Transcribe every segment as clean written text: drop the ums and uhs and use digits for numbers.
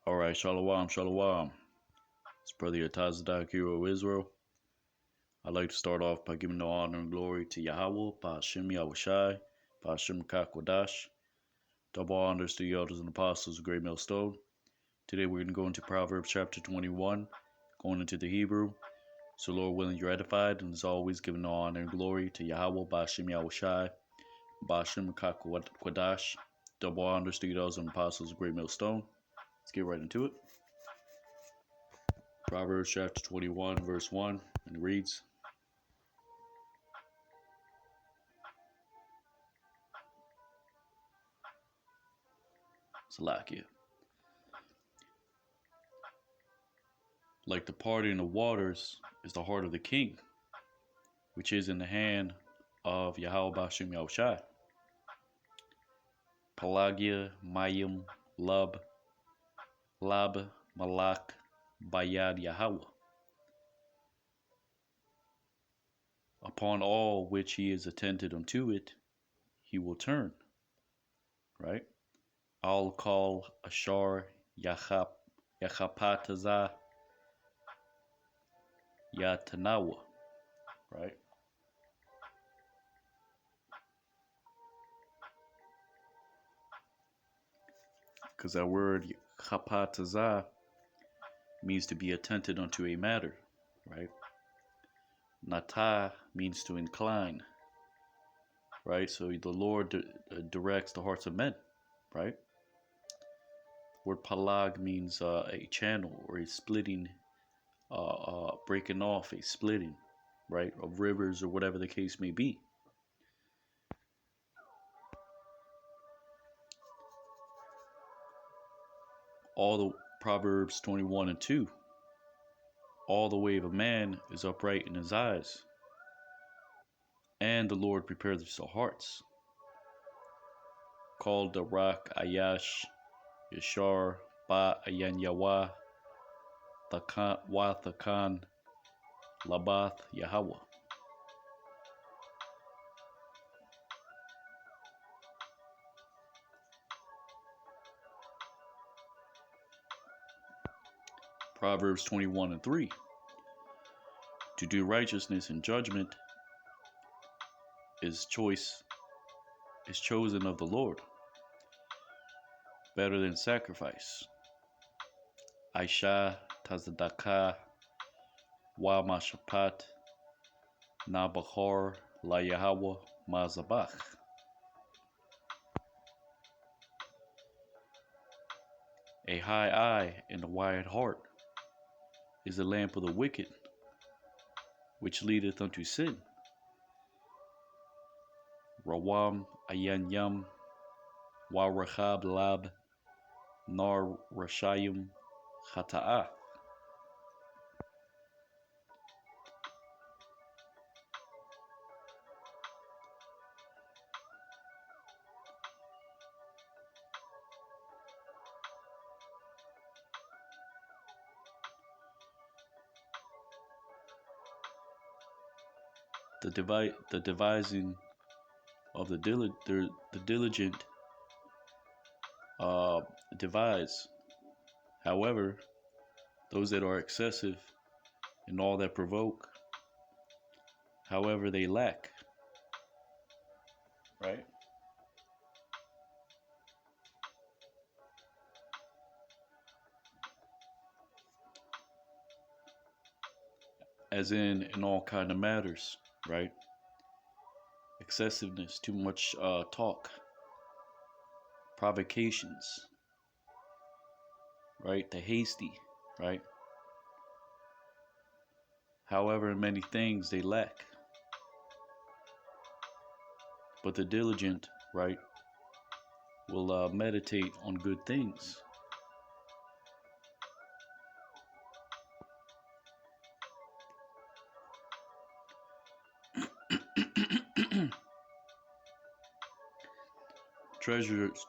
All right, Shalom, Shalom. It's Brother Yatazadak, hero of Israel. I'd like to start off by giving the honor and glory to Yahweh, Ba'ashem Yahushai, Ba'ashem Kakwadash. Double honors to the elders and apostles of Great Millstone. Today we're going to go into Proverbs chapter 21, going into the Hebrew. So Lord willing, you're edified, and as always, giving the honor and glory to Yahweh, Ba'ashem Yahushai, Ba'ashem Kakwadash. Double honors to the elders and apostles of Great Millstone. Let's get right into it. Proverbs chapter 21, verse 1, and it reads, Salakia. Like the parting of waters is the heart of the king, which is in the hand of Yahweh Ba'ashem Yahushai. Pelagia, Mayim, Lab, Malak, Bayad Yahweh. Upon all which he is attentive unto it, he will turn. Right? Al Kal Ashar Yachapataza Yatanawa. Right? Because that word Chapataza means to be attentive unto a matter, right? Nata means to incline, right? So the Lord directs the hearts of men, right? The word palag means a channel or a splitting, breaking off, a splitting, right, of rivers or whatever the case may be. All the Proverbs 21 and 2. All the way of a man is upright in his eyes, and the Lord prepares the hearts. Called the Rak Ayash Yashar Ba Ayan Yawa Thakan Labath Yahweh. Proverbs 21 and 3. To do righteousness and judgment is chosen of the Lord, better than sacrifice. Aisha Tazadaka Wa Mashapat Nabahar La Yahweh Mazabach. A high eye and a wide heart is the lamp of the wicked, which leadeth unto sin. Rawam Ayan Yam Wa Rahab Lab Nar Rashayim Hata'ah. The devising of the diligent devise. However, those that are excessive in all that provoke, however, they lack. Right? As in all kind of matters, right? Excessiveness, too much talk, provocations, right? The hasty, right? However, in many things they lack. But the diligent, right, will meditate on good things.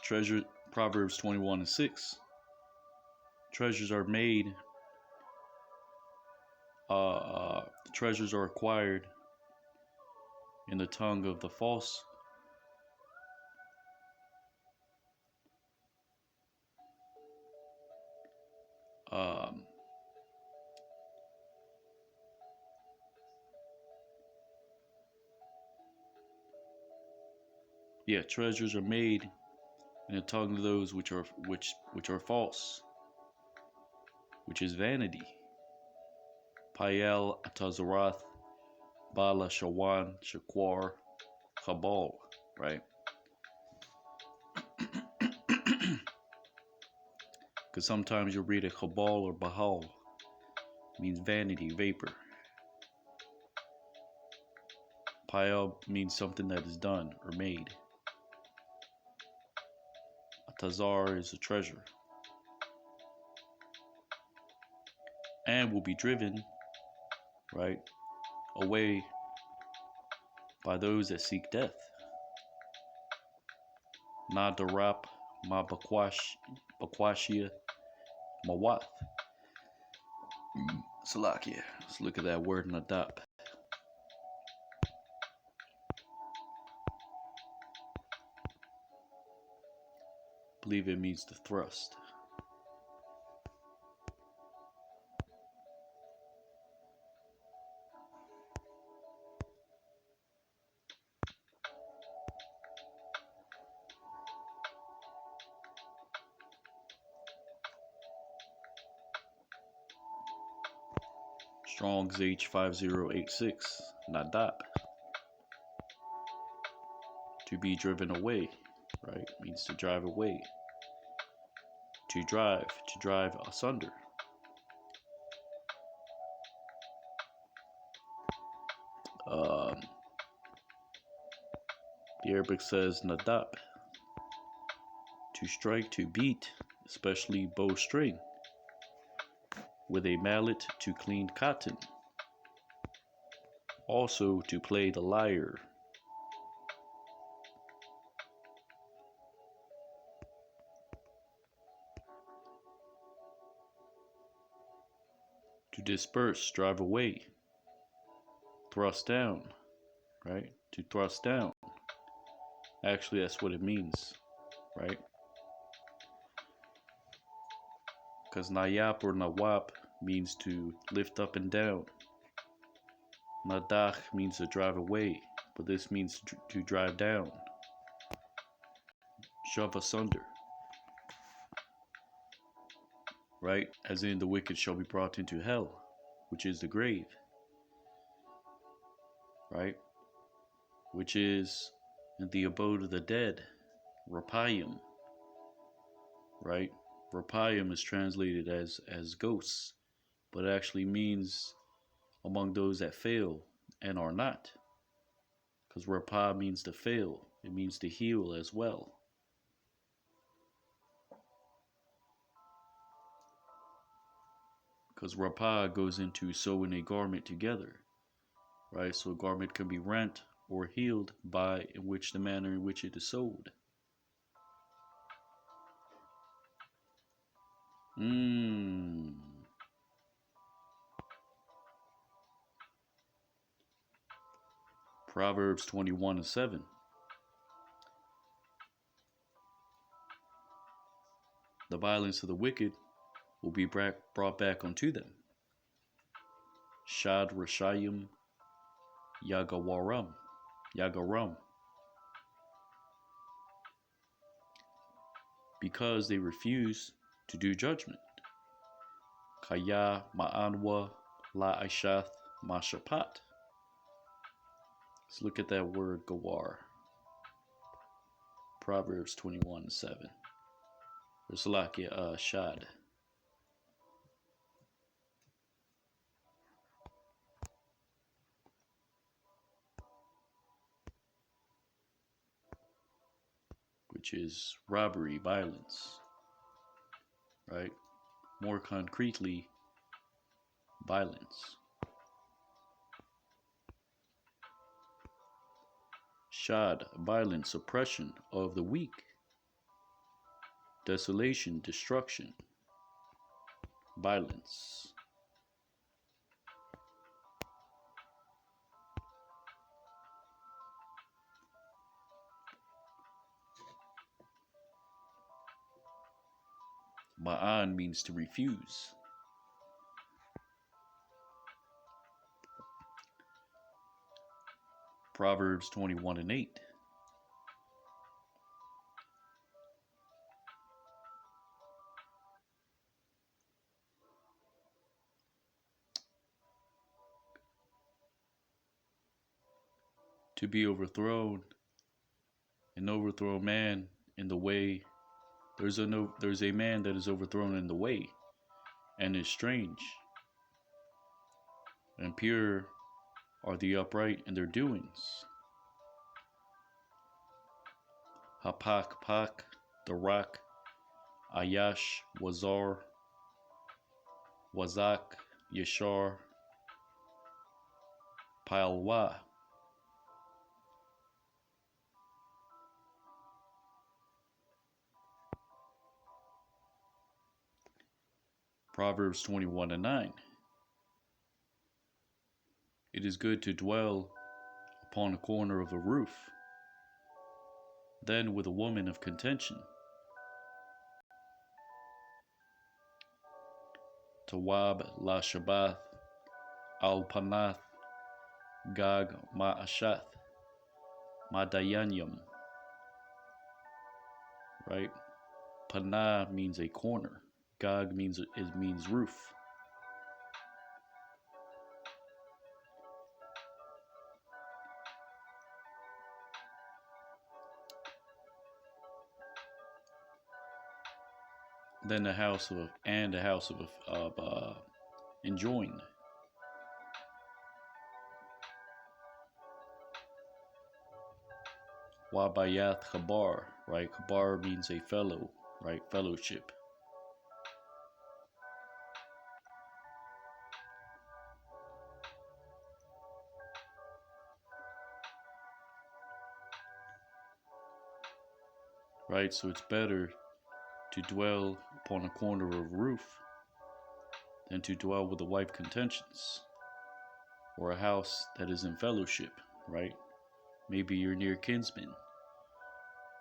Treasure, Proverbs 21 and 6. Treasures are made, treasures are acquired in the tongue of the false. Um, yeah, treasures are made in the tongue of those which are false, which is vanity. Payel Atazaroth Bala Shawan Shakwar Habal, right? Because sometimes you'll read a Habal or Bahal, means vanity, vapor. Payel means something that is done or made. Atazar is a treasure. And will be driven, right, away by those that seek death. Na darap ma bakwashia mawath. Salakia. Let's look at that word nadap. I believe it means to thrust. Strong's H5086, nadap. To be driven away, right? Means to drive away. To drive asunder. The Arabic says nadap. To strike, to beat, especially bowstring. With a mallet to clean cotton. Also to play the lyre. To disperse, drive away. Thrust down, right? To thrust down. Actually, that's what it means, right? Because nayap or nawap means to lift up and down. Nadach means to drive away, but this means to drive down. Shove asunder. Right? As in the wicked shall be brought into hell, which is the grave. Right? Which is in the abode of the dead. Rapayim. Right? Rapayim is translated as ghosts, but it actually means among those that fail and are not. Because Rapah means to fail. It means to heal as well. Because Rapah goes into sewing a garment together. Right? So a garment can be rent or healed by the manner in which it is sewed. Proverbs 21:7. The violence of the wicked will be brought back unto them. Shad Rashayim Yagaram. Because they refuse to do judgment. Kaya Ma'anwa La Aishath Mashapat. Let's look at that word Gawar. Proverbs 21:7. Salakia Shad. Which is robbery, violence. Right? More concretely, violence. Shad, violence, oppression of the weak. Desolation, destruction. Violence. Ma'an means to refuse. Proverbs 21:8. To be overthrown, an overthrown man in the way. There's a man that is overthrown in the way, and is strange. And pure are the upright in their doings. Hapak Pak, the rock, Ayash, Wazar, Wazak, Yashar, Palwa. Proverbs 21:9. It is good to dwell upon a corner of a roof, than with a woman of contention. Tawab la Shabbath, al Panath, Gag Ma'ashath, Madayanyam. Right? Panah means a corner. Gag means roof. Then a house of enjoined. Wabayath Chabar, right? Chabar means a fellow, right? Fellowship. Right? So it's better to dwell upon a corner of a roof than to dwell with a wife contentions, or a house that is in fellowship, right? Maybe you're near kinsmen,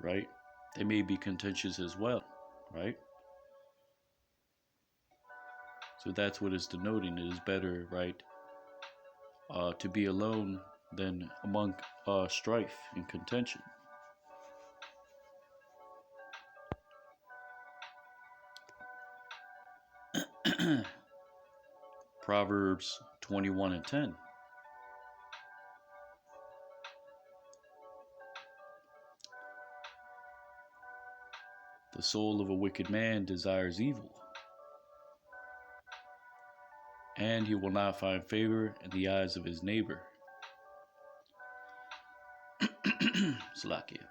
right? They may be contentious as well, right? So that's what it's denoting. It is better, right, to be alone than among strife and contention. Proverbs 21:10. The soul of a wicked man desires evil, and he will not find favor in the eyes of his neighbor. Slakia.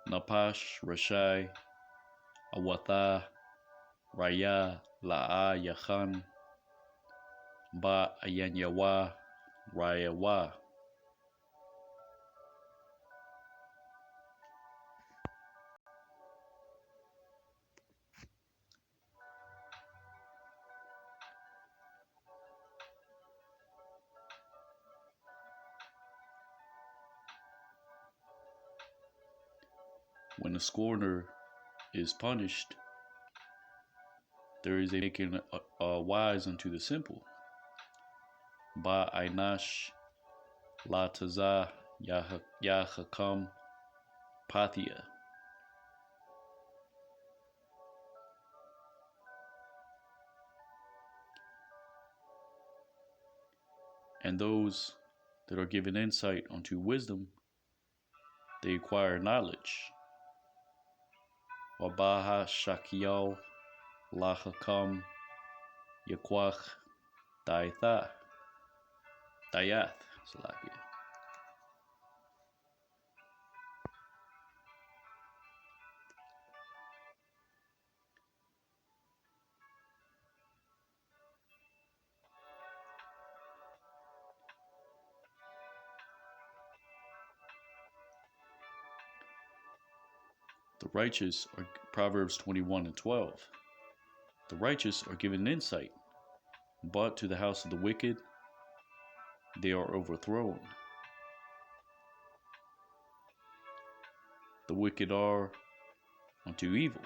Napash, Rashai, Awatha, Raya, La'a, Yachan, Ba, Ayanyawa, Rayawa. When a scorner is punished, there is a making wise unto the simple. Ba Ainash, La Taza, Yahakam, Pathia. And those that are given insight unto wisdom, they acquire knowledge. Wabaha Shakial, Lahakam, Yakwach, Dayath, Salakia. The righteous are Proverbs 21:12. The righteous are given insight, but to the house of the wicked they are overthrown. The wicked are unto evil.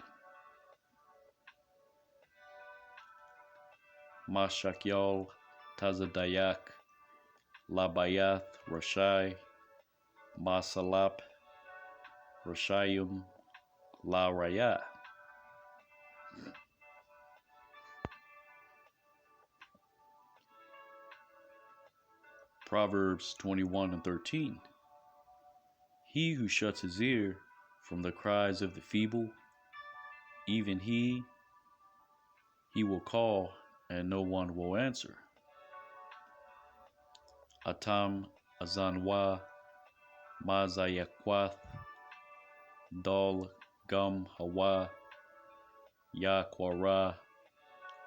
Mashakyal Tazadayak Labayath, Rashai, Masalap, Rashayim, La Raya. Proverbs 21:13. He who shuts his ear from the cries of the feeble, even he will call, and no one will answer. Atam Azanwa Mazayakwath Dal Gum Hawa Ya Kwara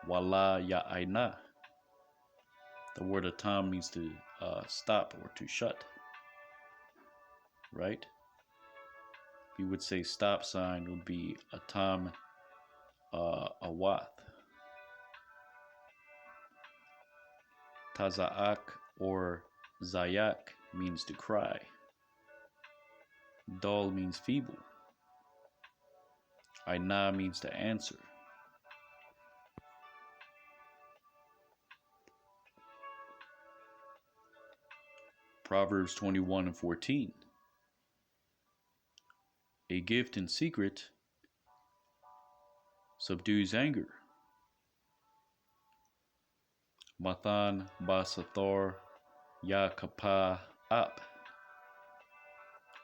Wala Ya Aina. The word atam means to stop or to shut, right? You would say stop sign would be atam awath. Tazaak or zayak means to cry. Dal means feeble. Aina means to answer. Proverbs 21:14. A gift in secret subdues anger. Mathan Basathor Ya Kapa Ap.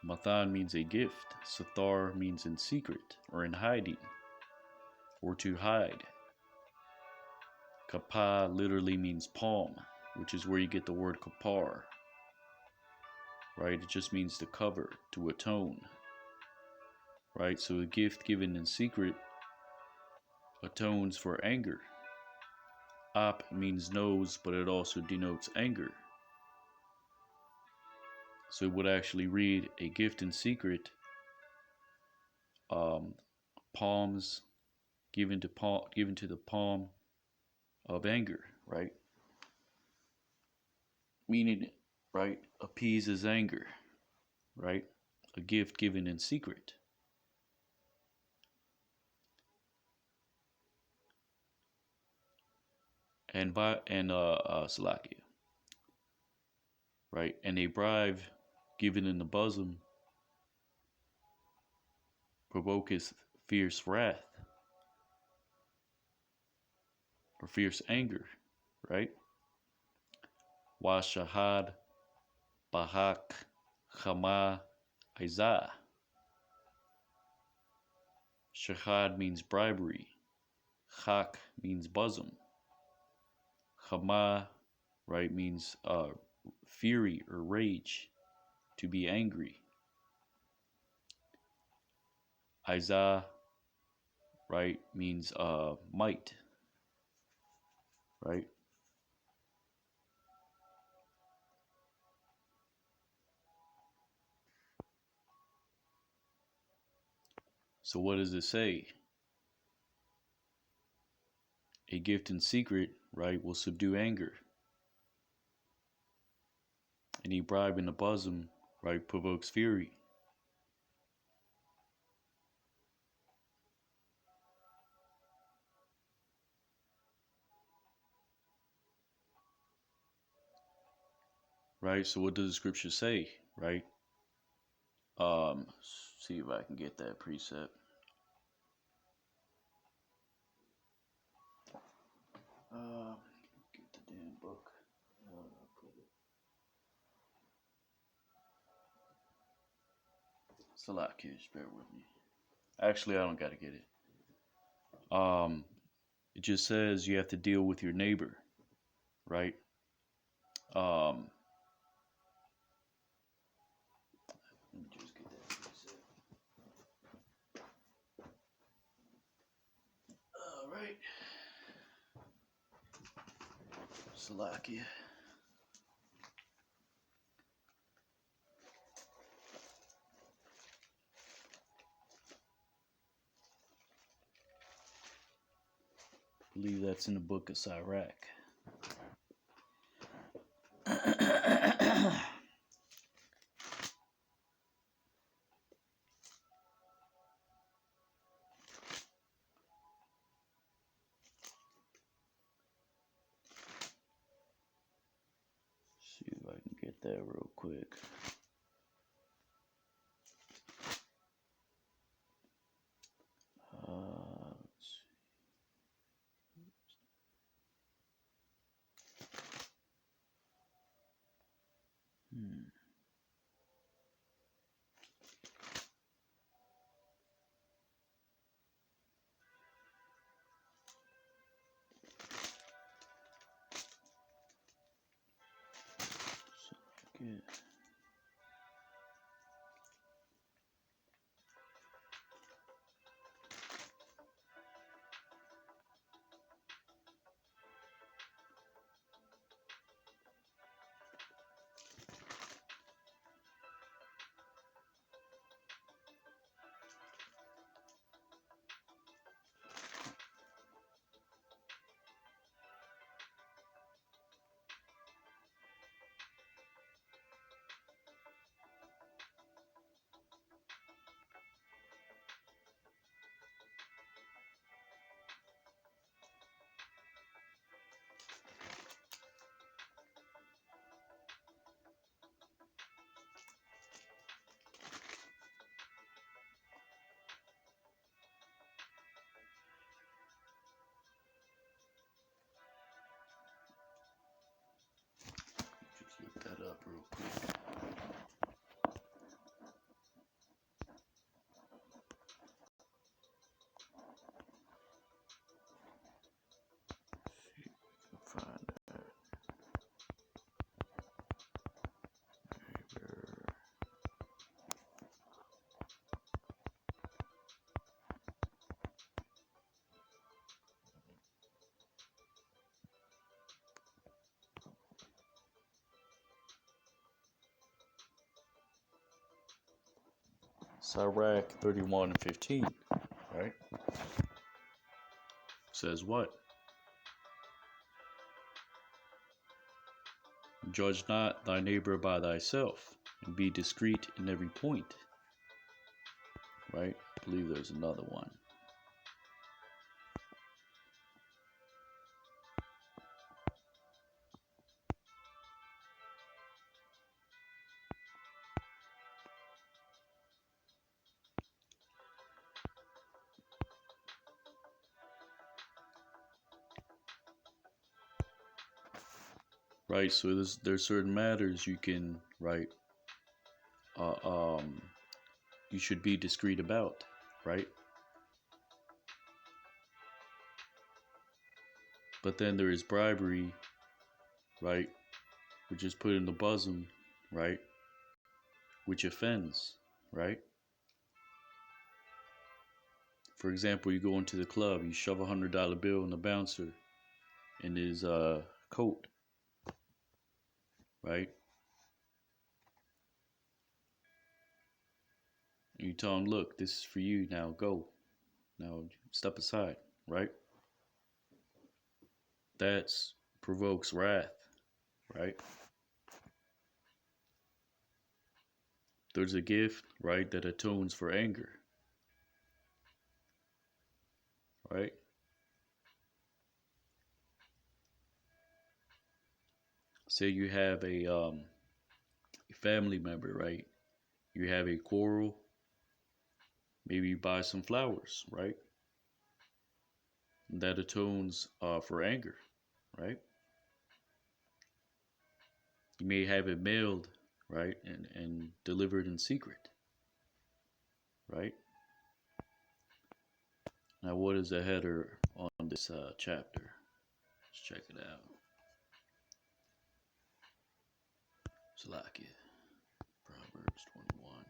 Mathan means a gift. Sathar means in secret or in hiding or to hide. Kapa literally means palm, which is where you get the word kapar. Right? It just means to cover, to atone. Right? So a gift given in secret atones for anger. Ap means nose, but it also denotes anger. So it would actually read a gift in secret, palms given to the palm of anger, right? Meaning, right, appeases anger, right? A gift given in secret. And Salakia, right? And a bribe given in the bosom provoketh fierce wrath or fierce anger, right? Washahad, Bahak, Chama, Isaiah. Shahad means bribery. Chak means bosom. Chama, right, means fury or rage, to be angry. Isaiah, right, means might, right? So what does it say? A gift in secret, right, will subdue anger. Any bribe in the bosom, right, provokes fury. Right, so what does the scripture say, right? See if I can get that precept. Get the damn book. It's a lot, kids. Bear with me. Actually, I don't gotta get it. It just says you have to deal with your neighbor, right? Let me just get that precept. All right. Salakia. I believe that's in the book of Sirach. See if I can that real quick. Let's see. Good. Just look that up real quick. See if we can find that. Neighbor. Sirach 31:15, right? Says what? Judge not thy neighbor by thyself, and be discreet in every point. Right? I believe there's another one. Right, so there's certain matters you can, right, you should be discreet about, right? But then there is bribery, right, which is put in the bosom, right, which offends, right? For example, you go into the club, you shove $100 bill in the bouncer in his coat, right? And you tell him, look, this is for you, now go. Now step aside, right? That provokes wrath, right? There's a gift, right, that atones for anger, right? Say you have a family member, right? You have a quarrel, maybe you buy some flowers, right? And that atones for anger, right? You may have it mailed, right, and delivered in secret, right? Now, what is the header on this chapter? Let's check it out. Salakia, Proverbs 21.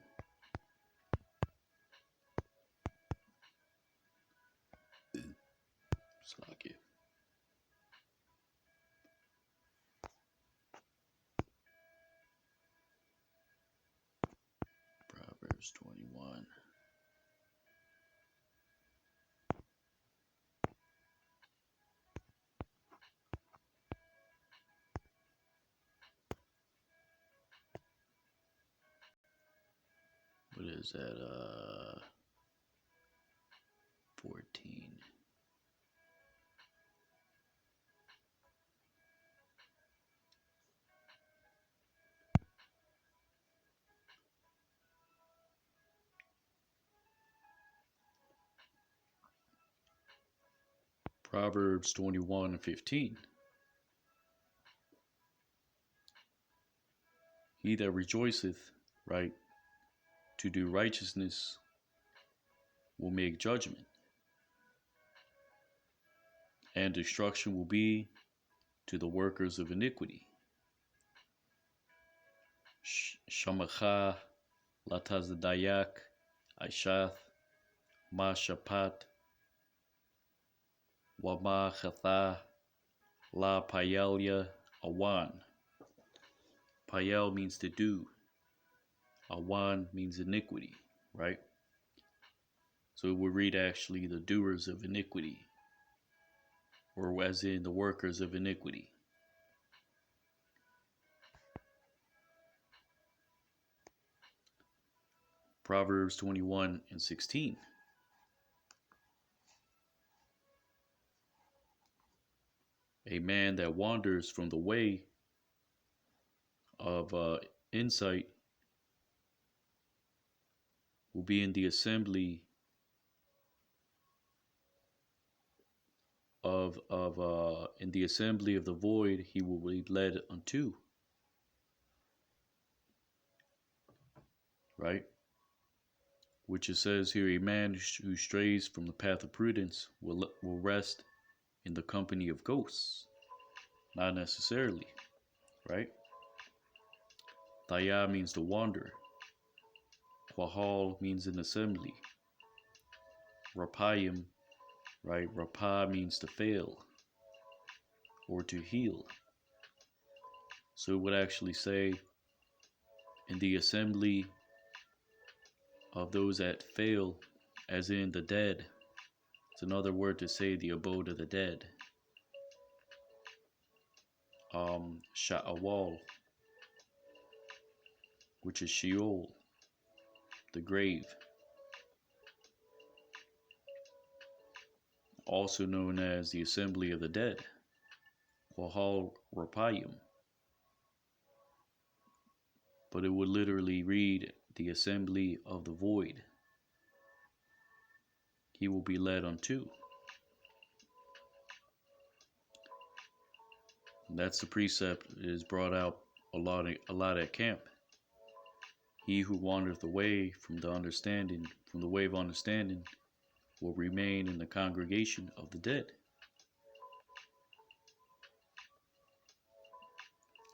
Salakia. Proverbs 21. What is that? 14. Proverbs 21:15. He that rejoiceth, right, to do righteousness will make judgment, and destruction will be to the workers of iniquity. Shamacha latazdayak aishath ma shapat wama chatha la payalya awan. Payal means to do. Awan means iniquity, right? So we read actually the doers of iniquity, or as in the workers of iniquity. Proverbs 21:16. A man that wanders from the way of insight will be in the assembly of the void. He will be led unto, right? Which it says here, a man who strays from the path of prudence will rest in the company of ghosts. Not necessarily, right? Taya means to wander. Quahal means an assembly. Rapayim, right? Rapa means to fail or to heal. So it would actually say in the assembly of those that fail, as in the dead. It's another word to say the abode of the dead. Sha'awal, which is Sheol, the grave. Also known as the assembly of the dead. Quahal Rapayim. But it would literally read the assembly of the void. He will be led unto. That's the precept that is brought out a lot at camp. He who wandereth away from the way of understanding, will remain in the congregation of the dead.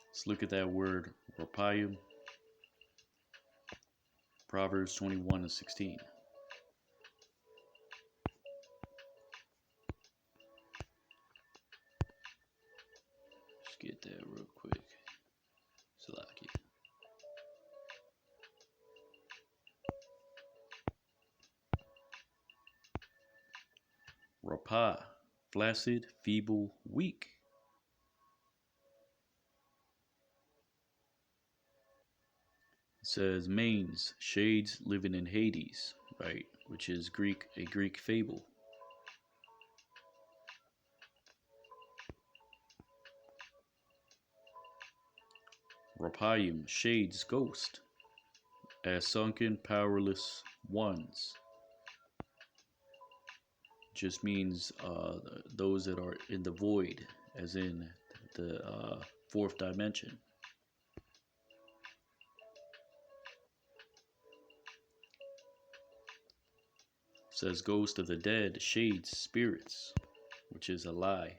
Let's look at that word, rapayim. Proverbs 21:16. Let's get that real quick. Salaki. Rapah, flaccid, feeble, weak. It says manes, shades living in Hades, right? Which is a Greek fable. Rapayim, shades, ghost, as sunken, powerless ones. Just means those that are in the void, as in the fourth dimension. It says ghost of the dead, shades, spirits, which is a lie.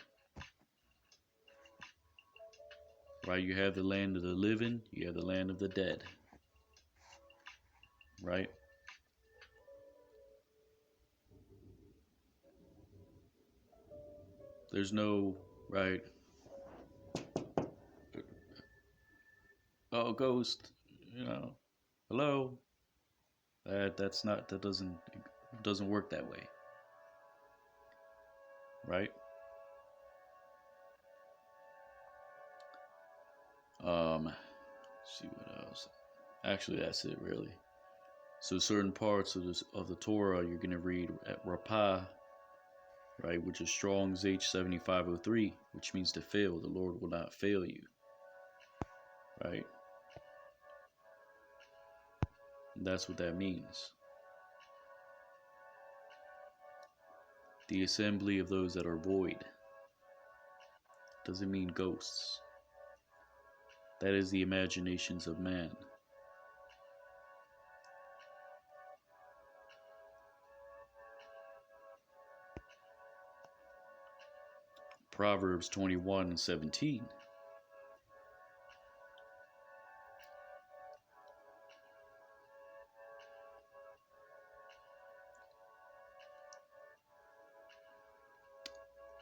Right, you have the land of the living, you have the land of the dead. Right? There's no, right? Oh, ghost, hello. That doesn't work that way. Right? Let's see what else. Actually, that's it really. So certain parts of the Torah you're gonna read at Rapah, right, which is Strong's H7503, which means to fail. The Lord will not fail you. Right? And that's what that means. The assembly of those that are void. Doesn't mean ghosts. That is the imaginations of man. Proverbs 21:17.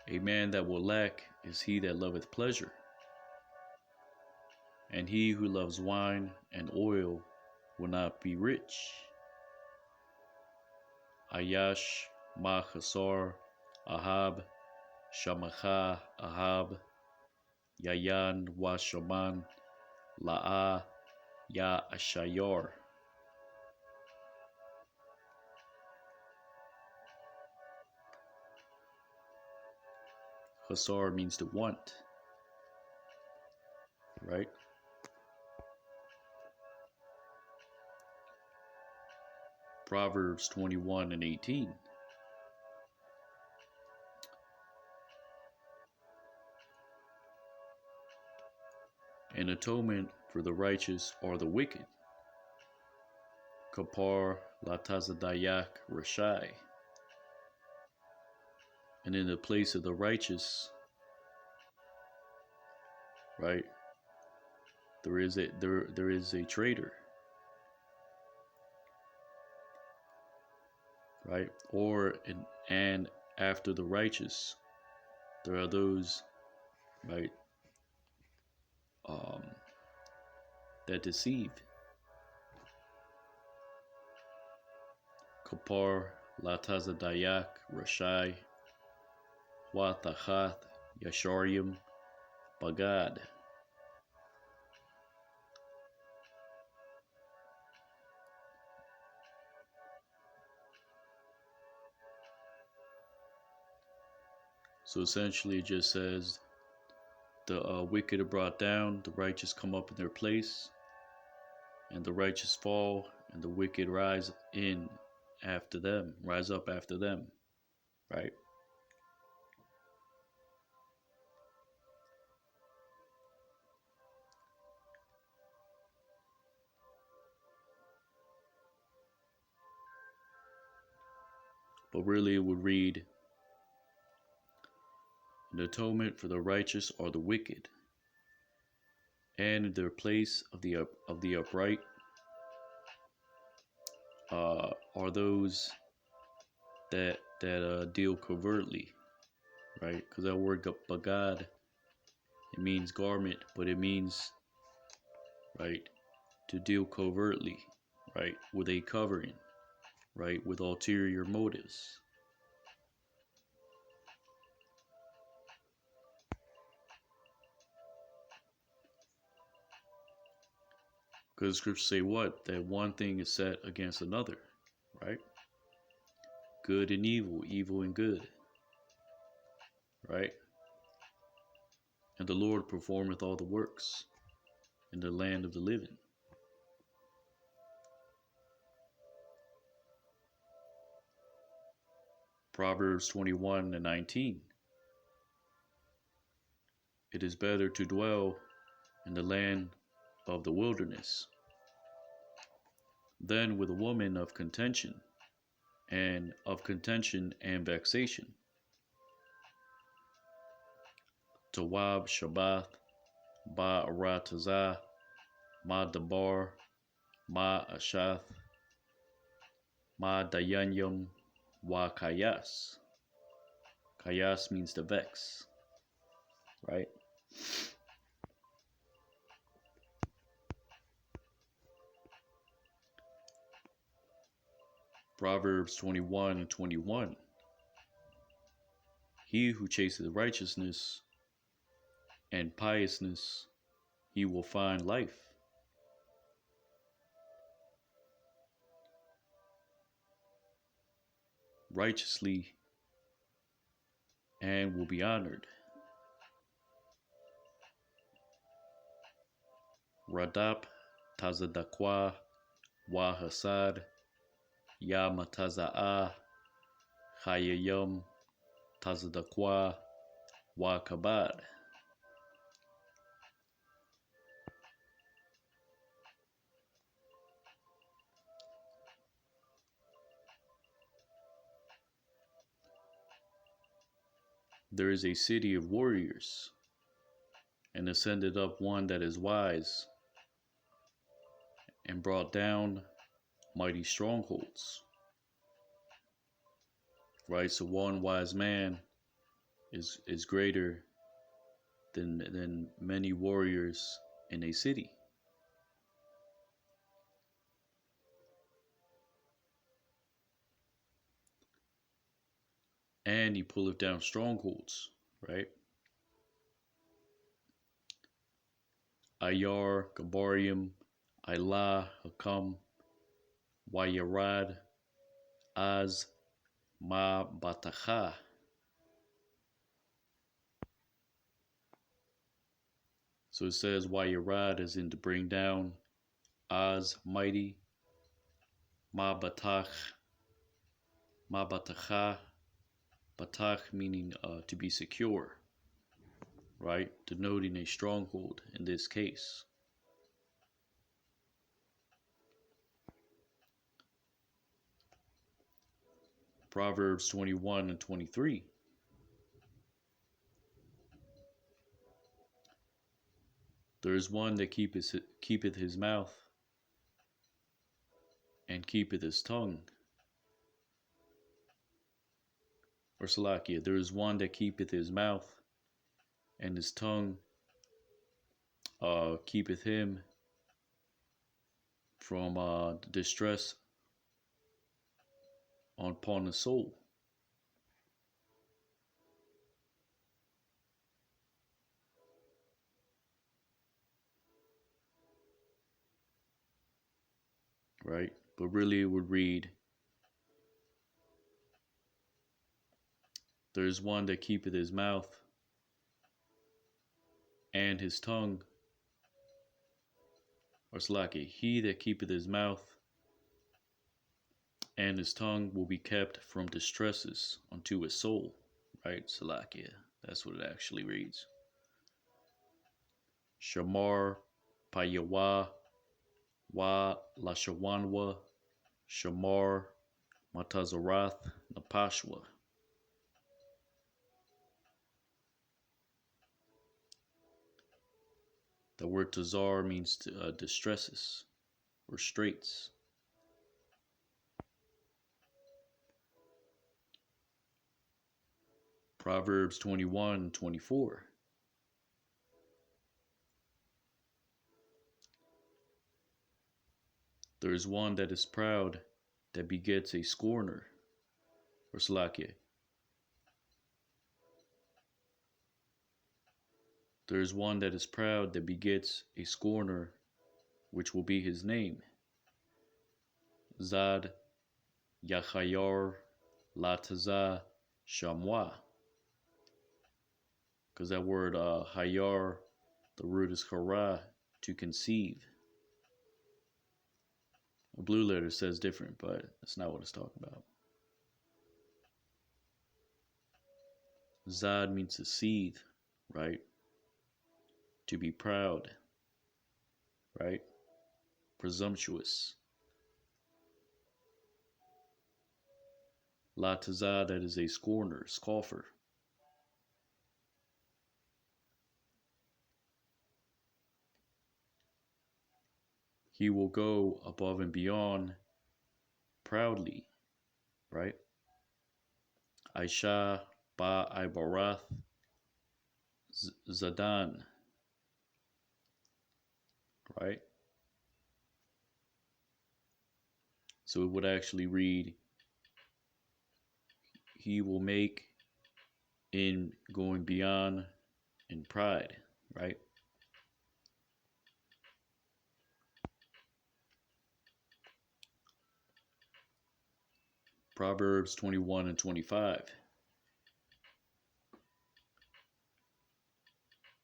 A man that will lack is he that loveth pleasure, and he who loves wine and oil will not be rich. Ayash ma chasar ahab shamacha ahab yayan wa shaman la'a ya ashayar. Chasar means to want, right? Proverbs 21:18. An atonement for the righteous or the wicked. Kapar latazadayak rashai. And in the place of the righteous, right, there is a traitor, right? And after the righteous, there are those, right, that deceive. Kapar latazadayak rashai Watachath Yasharim Bagad. So essentially, it just says the wicked are brought down, the righteous come up in their place, and the righteous fall, and the wicked rise up after them, right? But really, it would read, an atonement for the righteous or the wicked, and in their place of the upright are those that deal covertly, right? Because that word bagad, it means garment, but it means, right, to deal covertly, right, with a covering, right, with ulterior motives. Because the scriptures say what? That one thing is set against another, right? Good and evil, evil and good, right? And the Lord performeth all the works in the land of the living. Proverbs 21:19. It is better to dwell in the land of the wilderness than with a woman of contention and vexation. Tawab Shabbath Ba Aratazah Ma Dabar Ma Ashath Ma Dayanyam Wa Kayas. Kayas means to vex, right? Proverbs 21:21. He who chaseth righteousness and piousness, he will find life. Righteously and will be honored. Radap Tazadakwa Wa Hasad Ya Mataza'ah Chayayam Tazadakwa wa kabad. There is a city of warriors, and ascended up one that is wise, and brought down mighty strongholds. Right? So one wise man is greater than many warriors in a city. And he pulleth down strongholds, right? Ayar, Gabarium, Ilah, Hakam, Wayarad, Az, Ma Batacha. So it says Wayarad is in to bring down, Az, mighty, Ma Batach, Ma Batacha, Batach meaning to be secure, right? Denoting a stronghold in this case. Proverbs 21 and 23. There is one that keepeth his mouth and keepeth his tongue. Or Salakia, there is one that keepeth his mouth and his tongue keepeth him from distress upon the soul. Right? But really it would read, there is one that keepeth his mouth and his tongue. Or Salakia, he that keepeth his mouth and his tongue will be kept from distresses unto his soul. Right? Salakia. That's what it actually reads. Shamar Payawa Wa Lashawanwa Shamar Matazarath Napashwa. The word tazar means distresses or straits. Proverbs 21:24. There is one that is proud that begets a scorner. Or Salakia. There is one that is proud that begets a scorner, which will be his name. Zad Yachayar Lataza Shamwa. Because that word hayar, the root is hara, to conceive. A blue letter says different, but that's not what it's talking about. Zad means to seethe, right? To be proud, right? Presumptuous. Latazah, that is a scorner, scoffer. He will go above and beyond proudly, right? Aisha ba Ibarath Zadan, right? So it would actually read, he will make in going beyond in pride, right? Proverbs 21 and 25.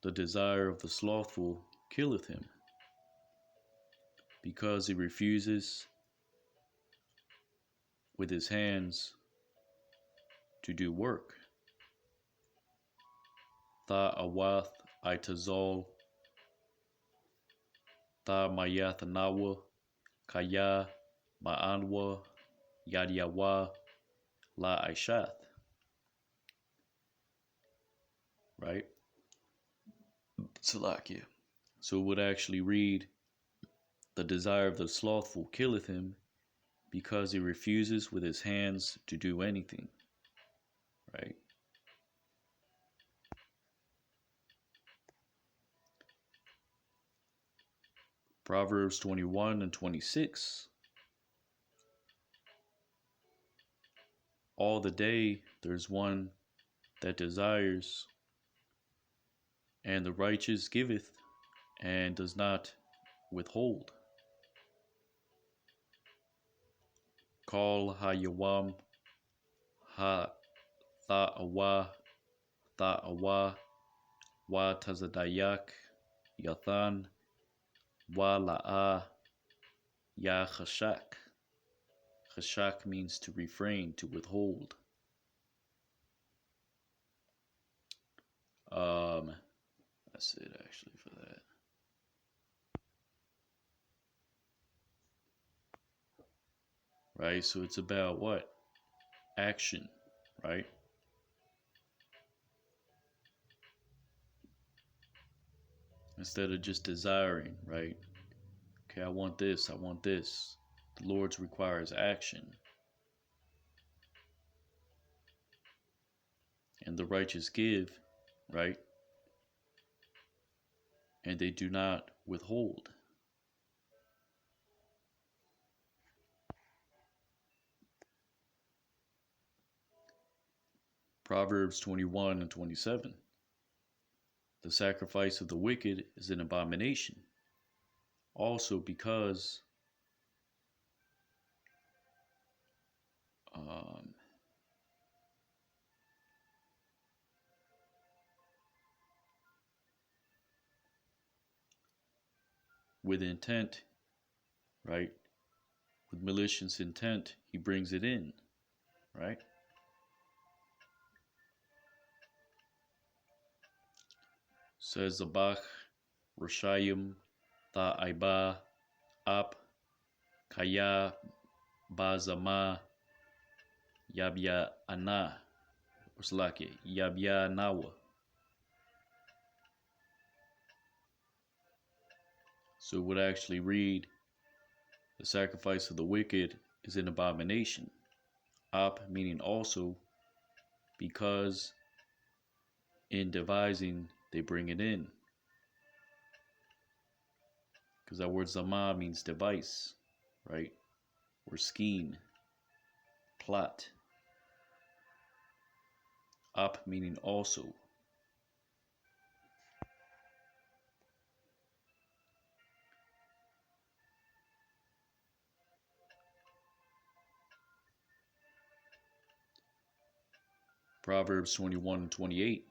The desire of the slothful killeth him, because he refuses with his hands to do work. Tha Awath Itazol, Tha Mayathanawa, Kaya Ma'anwa, Yadyawa, La Aishath. Right? Salakia. So it would actually read, the desire of the slothful killeth him, because he refuses with his hands to do anything. Right? Proverbs 21 and 26. All the day there's one that desires, and the righteous giveth, and does not withhold. Call hayawam ha tha'awa tha'awa wa tazadayak yathan wa la'a ya chashak. Chashak means to refrain, to withhold. That's it actually for that. Right? So it's about what? Action, right? Instead of just desiring, right? Okay, I want this, I want this. The Lord's requires action. And the righteous give, right? And they do not withhold. Proverbs 21 and 27. The sacrifice of the wicked is an abomination. Also because with intent, right? With malicious intent, he brings it in, right? Says the Bach, Rashayim, Ta'aiba, Ap, Kaya, Bazama, Yabya Ana, Uslake, Yabya Nawa. So it would actually read, the sacrifice of the wicked is an abomination. Ap meaning also, because in devising they bring it in. Because that word zama means device, right? Or scheme, plot. Ap meaning also. Proverbs 21 and 28.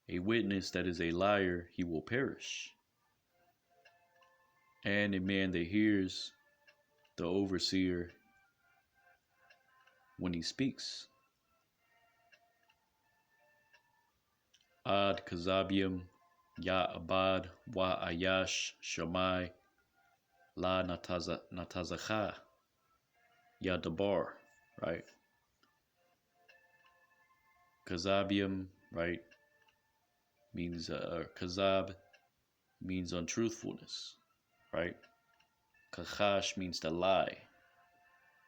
A witness that is a liar, he will perish. And a man that hears the overseer when he speaks. Ad kazabium ya abad wa ayash shamai la natazacha ya dabar, right? Kazabium, right, means kazab means untruthfulness, right? Kachash means to lie.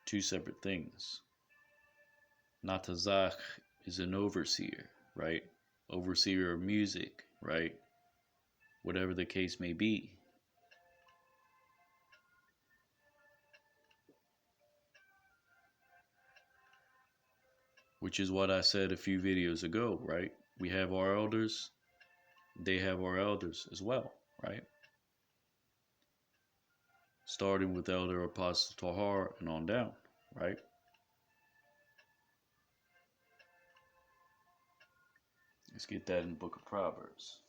Two separate things. Natazach is an overseer, right? Overseer of music, right? Whatever the case may be. Which is what I said a few videos ago, right? We have our elders, they have our elders as well, right? Starting with Elder Apostle Tahar and on down, right? Let's get that in the book of Proverbs.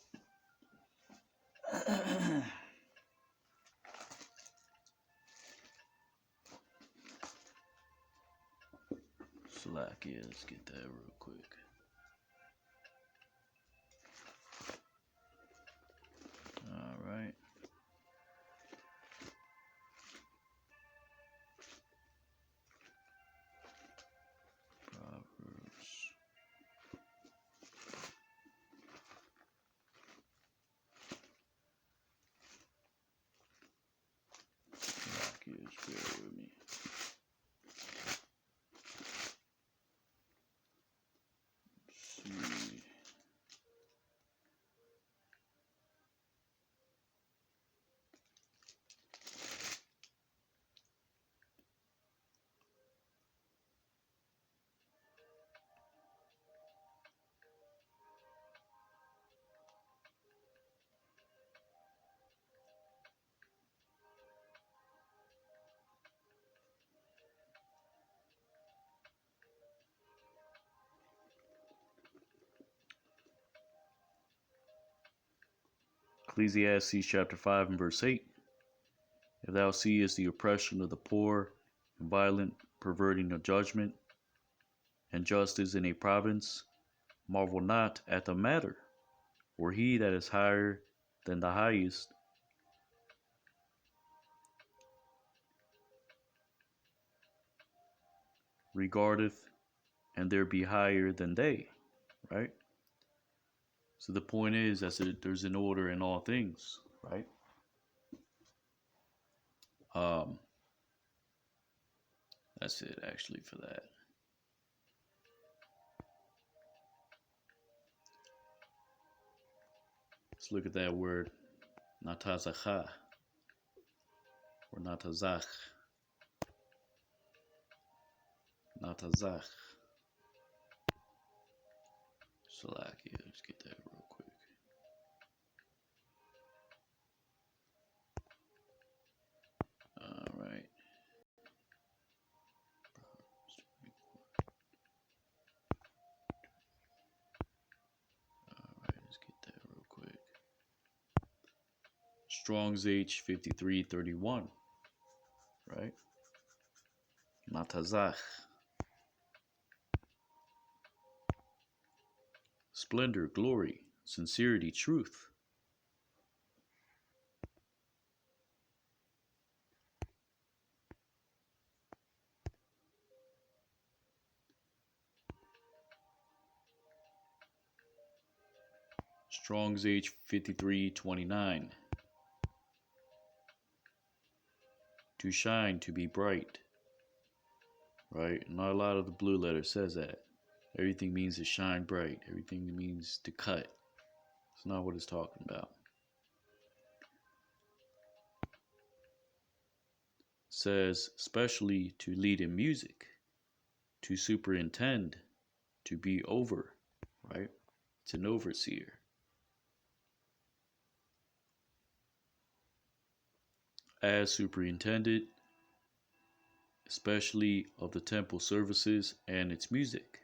Slack, yeah, let's get that real quick. Ecclesiastes chapter 5 and verse 8. If thou seest the oppression of the poor and violent perverting of judgment and justice in a province, marvel not at the matter, for he that is higher than the highest regardeth, and there be higher than they, right? So the point is that there's an order in all things, right? That's it actually for that. Let's look at that word, natazacha, or natazach. Natazach. Salakia, let's get that real quick. All right. All right, let's get that real quick. Strong's H 5331, right? Natazach. Splendor, glory, sincerity, truth. Strong's H 5329. To shine, to be bright. Right? Not a lot of the blue letter says that. Everything means to shine bright. Everything means to cut. It's not what it's talking about. It says, especially to lead in music, to superintend, to be over, right? It's an overseer. As superintendent, especially of the temple services and its music,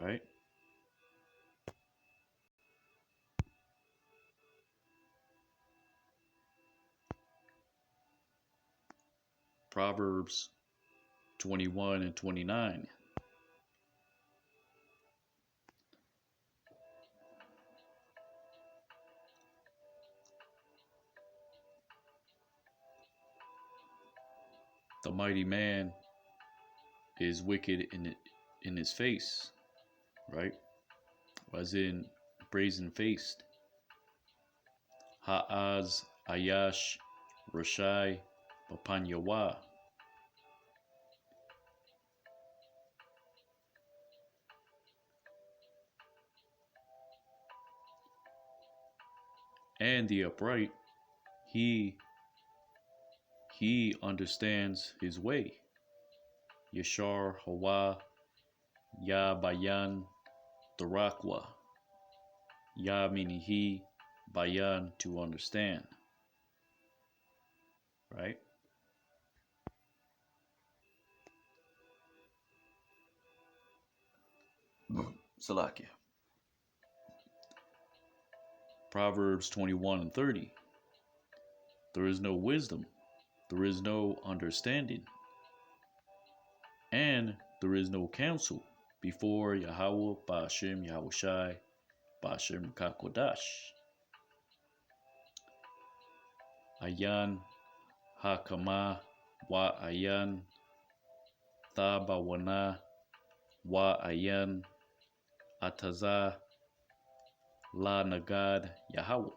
right? Proverbs 21 and 29. The mighty man is wicked in his face, right? As in brazen-faced. Ha'az, Ayash, Rashai, Bapanyawa. And the upright, he understands his way. Yashar, Hawa, Ya Bayan, Darakwa. Ya meaning he, Bayan to understand. Right? Salakia. Proverbs 21 and 30. There is no wisdom, there is no understanding, and there is no counsel before Yahweh Ba'ashem Yahushai Ba'ashem Kakodash. Ayan Hakama Wa Ayan Thabawana Wa Ayan Ataza La Nagad Yahweh.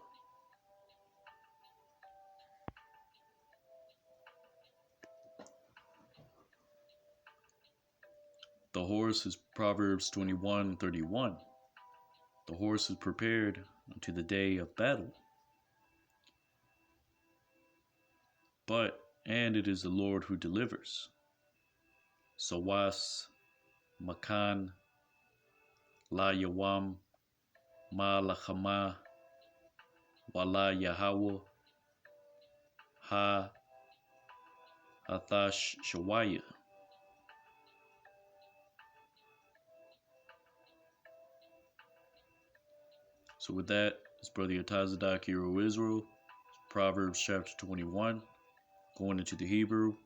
The horse is Proverbs 21:31. The horse is prepared unto the day of battle. And it is the Lord who delivers. Sawas, Makan, La Yawam, Ma Lachama, Wala Yahweh, Ha Hathash Shawaya. So with that, It's Brother Yatazadak, Hero of Israel. Proverbs chapter 21. Going into the Hebrew.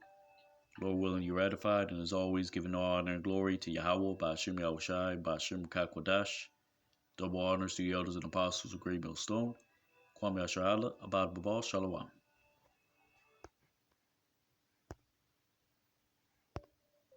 Lord willing, you're ratified, and as always, giving all honor and glory to Yahweh, Ba'ashem Yahushai, Ba'ashem Kakwadash. Double honors to the elders and apostles of Great Millstone. Kwame Asher Allah, Abad Babal, Shalom.